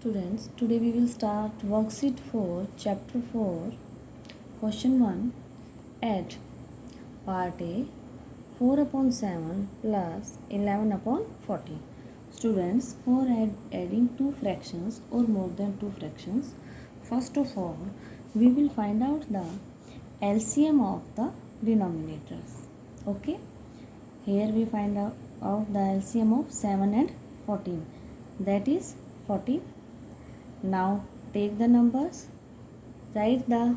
Students, today we will start worksheet 4, chapter 4, question 1. Add part A 4 upon 7 plus 11 upon 14. Students, for adding two fractions or more than two fractions, first of all, we will find out the LCM of the denominators. Okay, here we find out the LCM of 7 and 14, that is 14. Now take the numbers, write the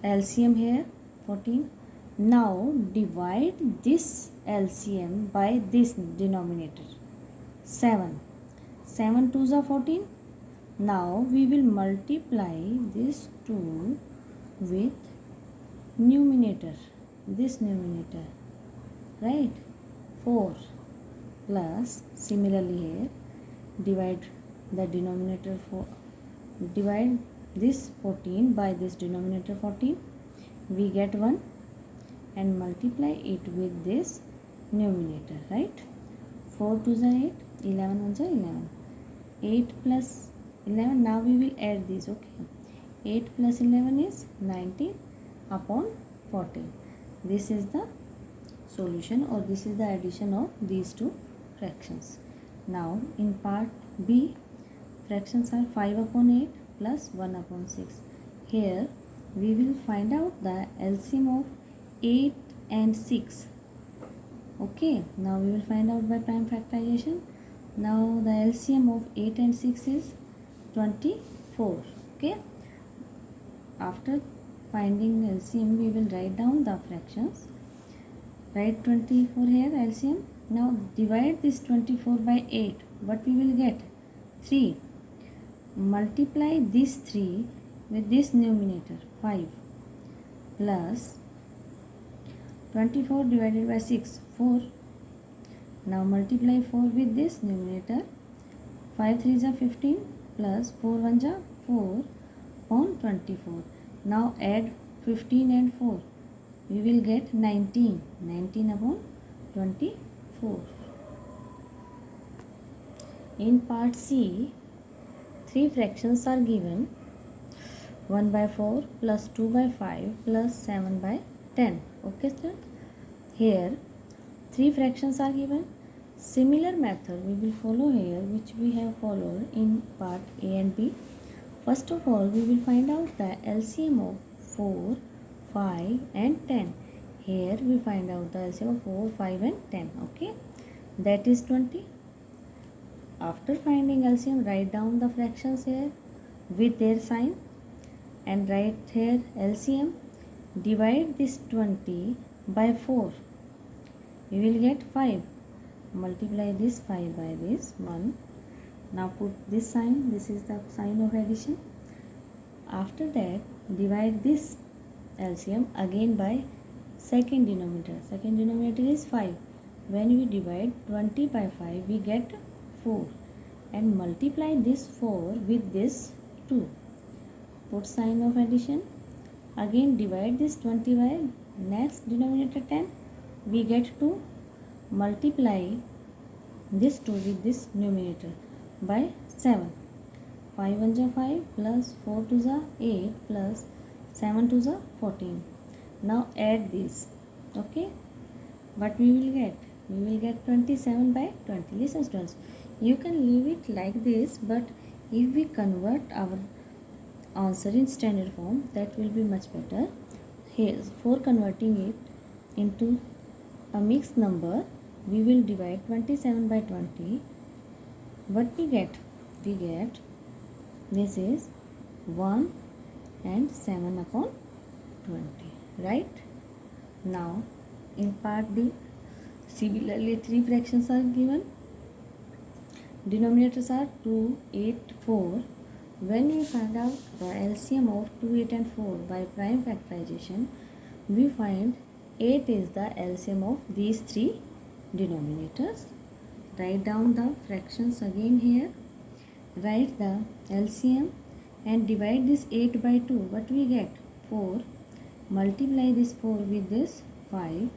LCM here 14. Now divide this LCM by this denominator 7. 7 2s are 14. Now we will multiply this 2 with numerator, this numerator, right? 4 plus, similarly here divide the denominator divide this 14 by this denominator 14, we get 1 and multiply it with this numerator, right? 4 2s are 8, 11 1s are 11, 8 plus 11. Now we will add this. Okay, 8 plus 11 is 19 upon 14. This is the solution, or this is the addition of these two fractions. Now in part B, fractions are 5 upon 8 plus 1 upon 6. Here we will find out the LCM of 8 and 6. Okay, now we will find out by prime factorization. Now the LCM of 8 and 6 is 24. Okay, after finding LCM, we will write down the fractions. Write 24 here LCM. Now divide this 24 by 8. What we will get? 3. Multiply this 3 with this numerator 5 plus 24 divided by 6, 4. Now multiply 4 with this numerator. 5 3s are 15 plus 4 1s are 4 on 24. Now add 15 and 4. We will get 19. 19 upon 24. In part C, three fractions are given: 1 by 4 plus 2 by 5 plus 7 by 10. Okay, sir? Here three fractions are given. Similar method we will follow here, which we have followed in part A and B. First of all, we will find out the LCM of 4, 5 and 10. Here we find out the LCM of 4, 5 and 10. Okay, that is 20. After finding LCM, write down the fractions here with their sign and write here LCM. Divide this 20 by 4. We will get 5. Multiply this 5 by this 1. Now put this sign. This is the sign of addition. After that, divide this LCM again by second denominator. Second denominator is 5. When we divide 20 by 5, we get 4 and multiply this 4 with this 2. Put sign of addition. Again divide this 20 by next denominator 10. We get 2. Multiply this 2 with this numerator by 7. 5 1s are 5 plus 4 2s are 8 plus 7 2s are 14. Now add this. Okay, what we will get? We will get 27 by 20. Listen students, you can leave it like this, but if we convert our answer in standard form, that will be much better. Here, for converting it into a mixed number, we will divide 27 by 20. What we get? We get, this is 1 and 7 upon 20, right? Now in part D, similarly three fractions are given. Denominators are 2, 8, 4. When we find out the LCM of 2, 8 and 4 by prime factorization, we find 8 is the LCM of these three denominators. Write down the fractions again here. Write the LCM and divide this 8 by 2. What we get? 4. Multiply this 4 with this 5.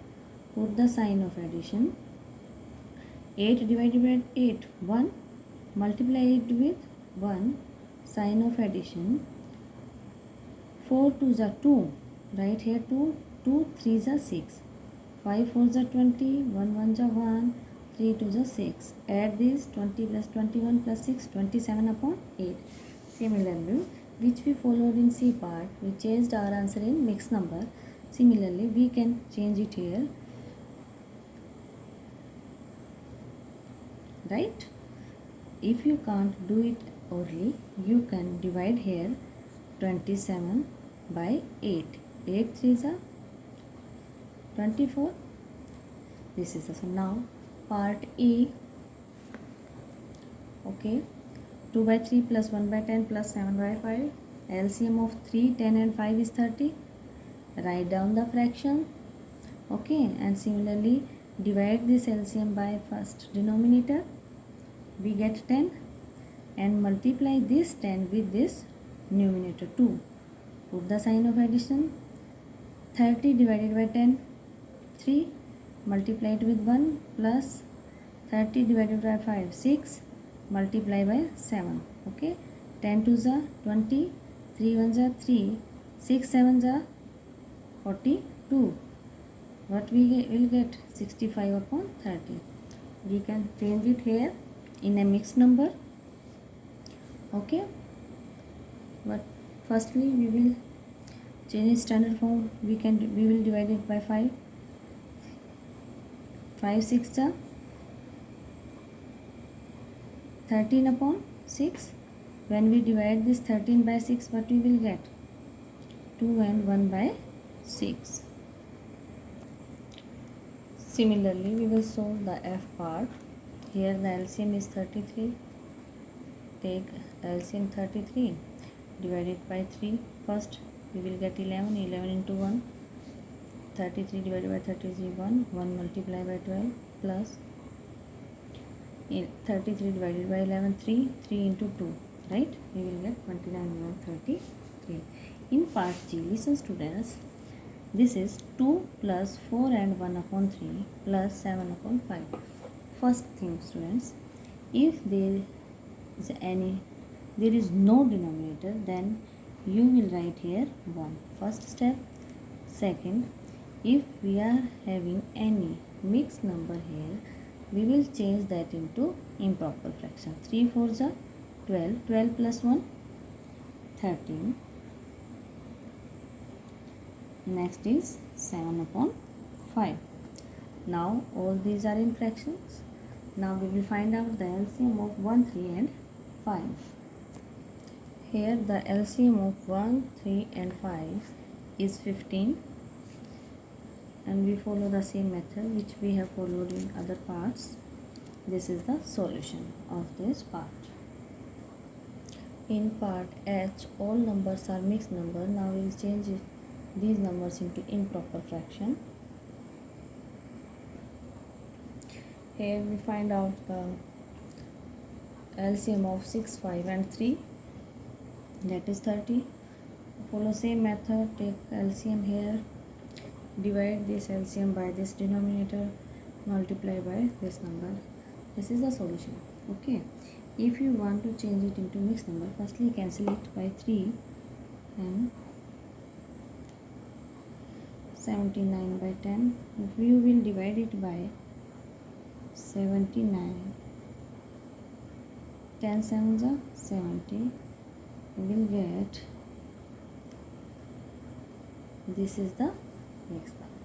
Put the sign of addition. 8 divided by 8, 1. multiply it with 1, sign of addition. 4 2s are 2, right here 2, 2 3s are 6, 5 4s are 20, 1 1s are 1, 3 2s are 6. Add this 20 plus 21 plus 6, 27 upon 8. Similarly, which we followed in C part, we changed our answer in mixed number. Similarly, we can change it here, right? If you can't do it orally, you can divide here 27 by 8. 8 3s are 24. This is the sum. Now part E. Okay, 2 by 3 plus 1 by 10 plus 7 by 5. LCM of 3, 10 and 5 is 30. Write down the fraction. Okay, and similarly divide this LCM by first denominator. We get 10 and multiply this 10 with this numerator 2. Put the sign of addition. 30 divided by 10, 3. Multiply it with 1 plus 30 divided by 5, 6. Multiply by 7. Okay, 10 2s are 20, 3 1s are 3, 6 7s are 42. What we will get? 65 upon 30. We can change it here in a mixed number. Okay, but firstly we will change its standard form. We will divide it by 5. 5 6 are 13 upon 6. When we divide this 13 by 6, what we will get? 2 and 1 by 6. Similarly, we will solve the F part. Here the LCM is 33. Take LCM 33, divide it by 3. First we will get 11. 11 into 1, 33 divided by 33, 1. 1 multiply by 12 plus 33 divided by 11, 3. 3 into 2, right? We will get 29 over 33. In part G, listen students, this is 2 plus 4 and 1 upon 3 plus 7 upon 5. First thing students, if there is no denominator, then you will write here 1. First step. Second, if we are having any mixed number here, we will change that into improper fraction. 3 4s are 12. 12 plus 1, 13. Next is 7 upon 5. Now all these are in fractions. Now we will find out the LCM of 1, 3 and 5. Here the LCM of 1, 3 and 5 is 15, and we follow the same method which we have followed in other parts. This is the solution of this part. In part H, all numbers are mixed number. Now we will change these numbers into improper fraction. Here we find out the LCM of 6, 5 and 3, that is 30. Follow same method, take LCM here, divide this LCM by this denominator, multiply by this number. This is the solution. Okay, if you want to change it into mixed number, firstly cancel it by 3 and 79 by 10. If you will divide it by 79, 10 sevens are 70, you will get, this is the mixed number.